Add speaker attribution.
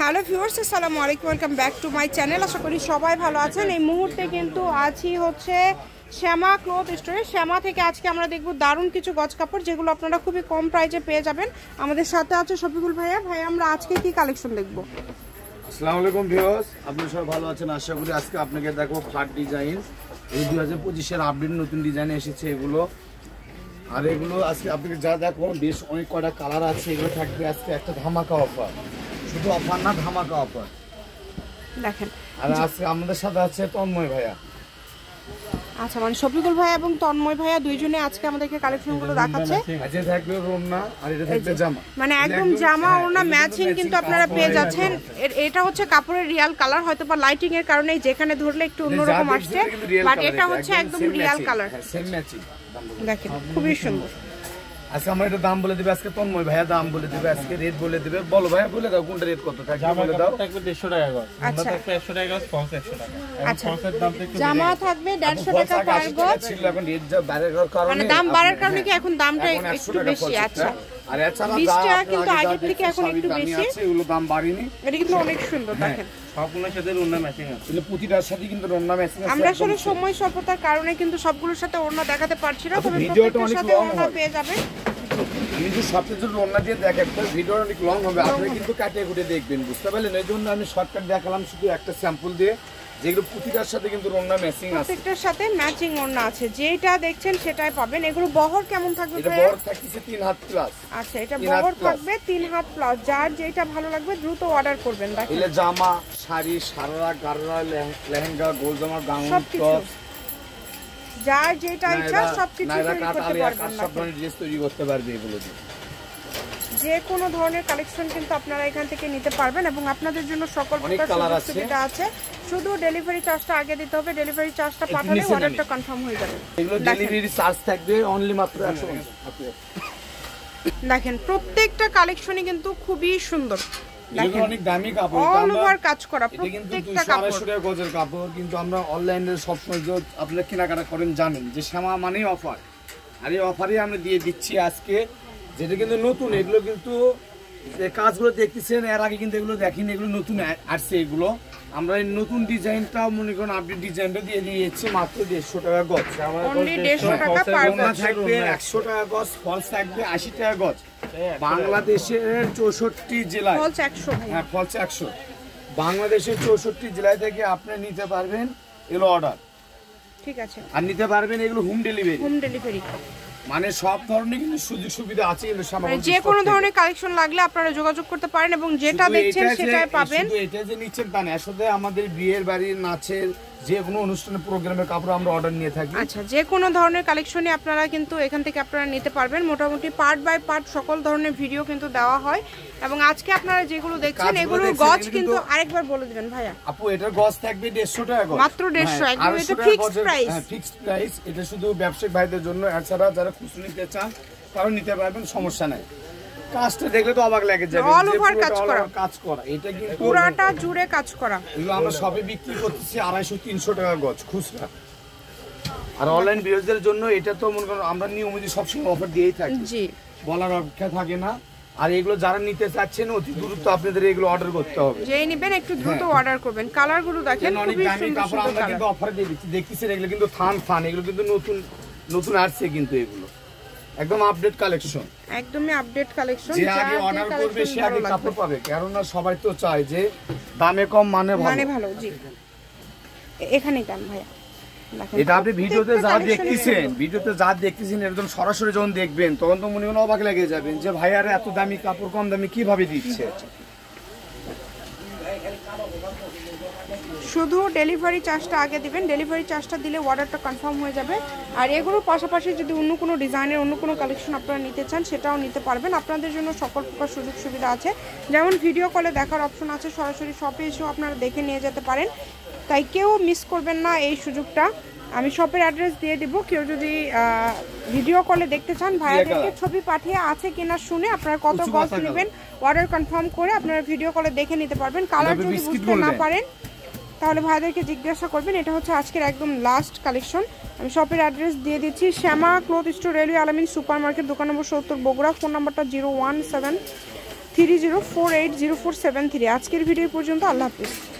Speaker 1: Hello viewers, আসসালামু আলাইকুম, welcome back to my channel. আশা করি সবাই ভালো আছেন। এই মুহূর্তে কিন্তু আছি হচ্ছে শ্যামা ক্লথ স্টোরে। শ্যামা থেকে আজকে আমরা দেখব দারুণ কিছু গজ কাপড়, যেগুলো আপনারা খুবই কম প্রাইসে পেয়ে যাবেন। আমাদের সাথে আছে শফিকুল ভাইয়া। ভাই, আমরা আজকে কি কালেকশন দেখব?
Speaker 2: আসসালামু আলাইকুম ভিউয়ার্স, আপনারা সবাই ভালো আছেন আশা করি। আজকে আপনাকে দেখো ফ্ল্যাট ডিজাইন, এই 2025-এর আপডেট নতুন ডিজাইন এসেছে এগুলো। আর এগুলো আজকে আপনাকে যা দেখো বেশ অনেক কয়টা কালার আছে। এগুলো থাকবে আজকে একটা ধামাকা অফার, শুধু অফার না ধামাকা অফার
Speaker 1: দেখেন।
Speaker 2: আর আজকে আমাদের সাথে আছে তন্ময় ভাইয়া।
Speaker 1: আচ্ছা, মানে শফিকুল ভাইয়া এবং তন্ময় ভাইয়া দুইজনে আজকে আমাদেরকে কালেকশনগুলো দেখাচ্ছে।
Speaker 2: আজকে থাকবে ওড়না আর এটা থাকবে জামা,
Speaker 1: মানে একদম জামা ওড়না ম্যাচিং কিন্তু আপনারা পেয়ে যাচ্ছেন। এটা হচ্ছে কাপড়ের রিয়াল কালার, হয়তো বা লাইটিং এর কারণে যেখানে ধরলে একটু অন্যরকম আসছে, বাট এটা হচ্ছে একদম রিয়াল কালার।
Speaker 2: সেম ম্যাচিং
Speaker 1: দেখেন, খুবই সুন্দর।
Speaker 2: আজকে আমরা এটা দাম বলে দিবে, আজকে তন্ময় ভাইয়া দাম বলে দিবে, আজকে রেট বলে দিবে। বলো ভাইয়া, বলে দাও কোনটা রেট কত থাকবে বলে দাও।
Speaker 3: থাকবে 150 টাকা গজ, আমরা থাকবে 100 টাকা গজ, ফলস 100 টাকা।
Speaker 1: আচ্ছা,
Speaker 3: ফলসের দাম একটু
Speaker 1: জামা থাকবে 150 টাকা পার গজ।
Speaker 2: ছিল এখন রেট যা বাড়ার কারণে,
Speaker 1: মানে দাম বাড়ার কারণে কি এখন দামটা একটু বেশি। আচ্ছা,
Speaker 2: আর এছাড়া
Speaker 1: 20 টাকা কিন্তু আগের থেকে এখন একটু বেশি
Speaker 2: আছে, এগুলো দাম বাড়েনি।
Speaker 1: এটা কিন্তু অনেক সুন্দর। দেখেন,
Speaker 3: সবগুলোর সাথে ওড়না ম্যাচিং আছে,
Speaker 2: এগুলো প্রতিটার সাথে কিন্তু ওড়না ম্যাচিং আছে।
Speaker 1: আমরা আসলে সময় স্বল্পতার কারণে কিন্তু সবগুলোর সাথে ওড়না দেখাতে পারছি না, তবে
Speaker 2: ভিডিওটা
Speaker 1: প্রত্যেকটার
Speaker 2: অনেক
Speaker 1: সাথে
Speaker 2: লং
Speaker 1: ওড়না
Speaker 2: হয়।
Speaker 1: পেয়ে যাবেন।
Speaker 2: আমি যদি সবচেয়ে যদি ওড়না দিয়ে দেখেন তো ভিডিও অনেক লং হবে, আপনারা কিন্তু কাটিয়ে কুটে দেখবেন, বুঝতে পারলেন? এই জন্য আমি শর্টকাট দেখালাম শুধু একটা স্যাম্পল দিয়ে, যেগুলো প্রতিটার সাথে কিন্তু ওড়না ম্যাচিং আছে।
Speaker 1: প্রত্যেকটার সাথে ম্যাচিং ওড়না আছে, যেটা দেখছেন সেটাই পাবেন। এগুলো বহর কেমন থাকবে?
Speaker 2: এটা বড় থাকছে 3 হাত প্লাস।
Speaker 1: আচ্ছা, এটা বহর থাকবে 3 হাত প্লাস। যার যেটা ভালো লাগবে দ্রুত অর্ডার করবেন। দেখেন,
Speaker 2: এলে জামা, শাড়ি, সারারা, গাররা, লেহেঙ্গা, গোল জামা, গাউন, টপ,
Speaker 1: যার যেটা ইচ্ছা সবকিছু তৈরি করতে পারবেন।
Speaker 2: সব ধরনের ড্রেস তৈরি করতে পারবে এগুলো দিয়ে।
Speaker 1: যে কোনো ধরনের কালেকশন কিন্তু আপনারা এখান থেকে নিতে পারবেন, এবং আপনাদের জন্য সকল প্রকার সুবিধা আছে। শুধু ডেলিভারি চার্জটা আগে দিতে হবে, ডেলিভারি চার্জটা পাঠালে অর্ডারটা কনফার্ম হয়ে যাবে।
Speaker 2: এগুলো ডেলিভারি চার্জ থাকবে অনলি মাত্র 150 টাকা।
Speaker 1: দেখেন, প্রত্যেকটা কালেকশনই কিন্তু খুবই সুন্দর।
Speaker 2: এগুলো অনেক দামি কাপড়,
Speaker 1: অল ওভার কাজ করা
Speaker 2: এটা কিন্তু
Speaker 1: প্রত্যেকটা কাপড়
Speaker 2: 200 টাকা গজের কাপড়। কিন্তু আমরা অনলাইনে সবসময় যে আপনারা কেনাকাটা করেন জানেন যে শ্যামা মানেই অফার, আর এই অফারই আমরা দিয়ে দিচ্ছি আজকে, যেটা কিন্তু নতুন। এগুলো কিন্তু যে কাজগুলো দেখতেছেন এর আগে কিন্তু এগুলো দেখিনি, এগুলো নতুন আসছে। এগুলো আমরা এই নতুন ডিজাইনটাও মনে করেন আপডেট ডিজাইনটা দিয়ে দিয়েছি মাত্র 150 টাকা গজ।
Speaker 1: অনলি 150 টাকা পার গজ
Speaker 2: থাকবে 100 টাকা গজ, ফলস থাকবে 80 টাকা গজ। বাংলাদেশের 64 জেলায়
Speaker 1: ফলস 100।
Speaker 2: হ্যাঁ, ফলস 100। বাংলাদেশের 64 জেলায় থেকে আপনি নিতে পারবেন এগুলো অর্ডার,
Speaker 1: ঠিক আছে,
Speaker 2: আর নিতে পারবেন এগুলো হোম ডেলিভারি।
Speaker 1: হোম ডেলিভারি
Speaker 2: মানে সব ধরনের কিন্তু সুযোগ সুবিধা আছে।
Speaker 1: যে কোনো ধরনের কালেকশন লাগলে আপনারা যোগাযোগ করতে পারেন, এবং যেটা দেখছেন সেটাই পাবেন।
Speaker 2: শুধু এটা যে নিচ্ছেন তা না, আসলে আমাদের বিয়ের বাড়ির, নাচের, যে কোনো অনুষ্ঠানের প্রোগ্রামের কাপড় আমরা অর্ডার নিয়ে থাকি।
Speaker 1: আচ্ছা, যে কোনো ধরনের কালেকশনই আপনারা কিন্তু এখান থেকে আপনারা নিতে পারবেন। মোটামুটি পার্ট বাই পার্ট সকল ধরনের ভিডিও কিন্তু দেওয়া হয়, এবং আজকে আপনারা যেগুলো দেখছেন এগুলোর গজ কিন্তু আরেকবার বলে দিবেন ভাইয়া।
Speaker 2: আপু, এটার গজ থাকবে 150 টাকা গজ,
Speaker 1: মাত্র 150। একদম এটা ফিক্সড প্রাইস।
Speaker 2: হ্যাঁ, ফিক্সড প্রাইস। এটা শুধু ব্যবসায়িক ভাইদের জন্য, এছাড়া যারা খুচরো নিতে চান তারাও নিতে পারবেন, সমস্যা নাই। কাজটা দেখলে তো অবাক লাগে যাবে,
Speaker 1: অল ওভার কাজ
Speaker 2: করা। এটা কিন্তু
Speaker 1: পুরাটা জুড়ে কাজ করা।
Speaker 2: এগুলো আমরা সবে বিক্রি করতেছি 250-300 টাকা গজ খুচরা। আর অনলাইন ভিউয়ারদের জন্য এটা তো মনে করেন আমরা নিয়মিত সবসময় অফার দিয়েই থাকি,
Speaker 1: জি,
Speaker 2: বলার অপেক্ষা থাকে না। আর এগুলো যারা নিতে চাচ্ছেন অতি দ্রুত আপনাদের এগুলো অর্ডার করতে হবে।
Speaker 1: যেই নেবেন একটু দ্রুত অর্ডার করবেন। কালারগুলো দেখেন,
Speaker 2: অনেক
Speaker 1: খুবই
Speaker 2: দামি
Speaker 1: সুন্দর
Speaker 2: কাপড় আমরা
Speaker 1: সুন্দর
Speaker 2: কিন্তু
Speaker 1: কালার।
Speaker 2: অফারে দিয়ে দিচ্ছি, দেখতেছেন এগুলো কিন্তু ফান এগুলো কিন্তু নতুন নতুন আসছে, কিন্তু এগুলো একদম আপডেট কালেকশন,
Speaker 1: একদমই আপডেট কালেকশন।
Speaker 2: যে আগে অর্ডার করবে সে আগে কাপড় পাবে, কেননা সবাই তো চায় যে দামে কম মানে ভালো।
Speaker 1: জি, এখানেই দাম ভাইয়া।
Speaker 2: এটা আপনি ভিডিওতে যা দেখতেছেন একদম সরাসরি যখন দেখবেন তখন তো মনে মনে অবাক লেগে যাবেন যে ভাইয়ার এত দামি কাপড় কম দামি কিভাবে দিচ্ছে।
Speaker 1: শুধু ডেলিভারি চার্জটা আগে দিবেন, ডেলিভারি চার্জটা দিলে অর্ডারটা কনফার্ম হয়ে যাবে। আর এগুলোর পাশাপাশি যদি অন্য কোনো ডিজাইনের অন্য কোনো কালেকশন আপনারা নিতে চান সেটাও নিতে পারবেন। আপনাদের জন্য সকল প্রকার সুযোগ সুবিধা আছে, যেমন ভিডিও কলে দেখার অপশন আছে, সরাসরি শপে এসেও আপনারা দেখে নিয়ে যেতে পারেন। তাই কেউ মিস করবেন না এই সুযোগটা। আমি শপের অ্যাড্রেস দিয়ে দিব, কেউ যদি ভিডিও কলে দেখতে চান ভাইয়াদেরকে ছবি পাঠিয়ে আছে কিনা শুনে আপনারা কত গজ নেবেন অর্ডার কনফার্ম করে আপনারা ভিডিও কলে দেখে নিতে পারবেন। কালার যদি বুঝতে না পারেন তাহলে ভাইদেরকে জিজ্ঞাসা করবেন। এটা হচ্ছে আজকের একদম লাস্ট কালেকশন। আমি শপের অ্যাড্রেস দিয়ে দিচ্ছি, শ্যামা ক্লথ স্টোর, রেলওয়ে আলামিন সুপার মার্কেট, দোকান নম্বর 70, বগুড়া। ফোন নাম্বারটা 017 30480473। আজকের ভিডিও পর্যন্ত, আল্লাহ হাফিজ।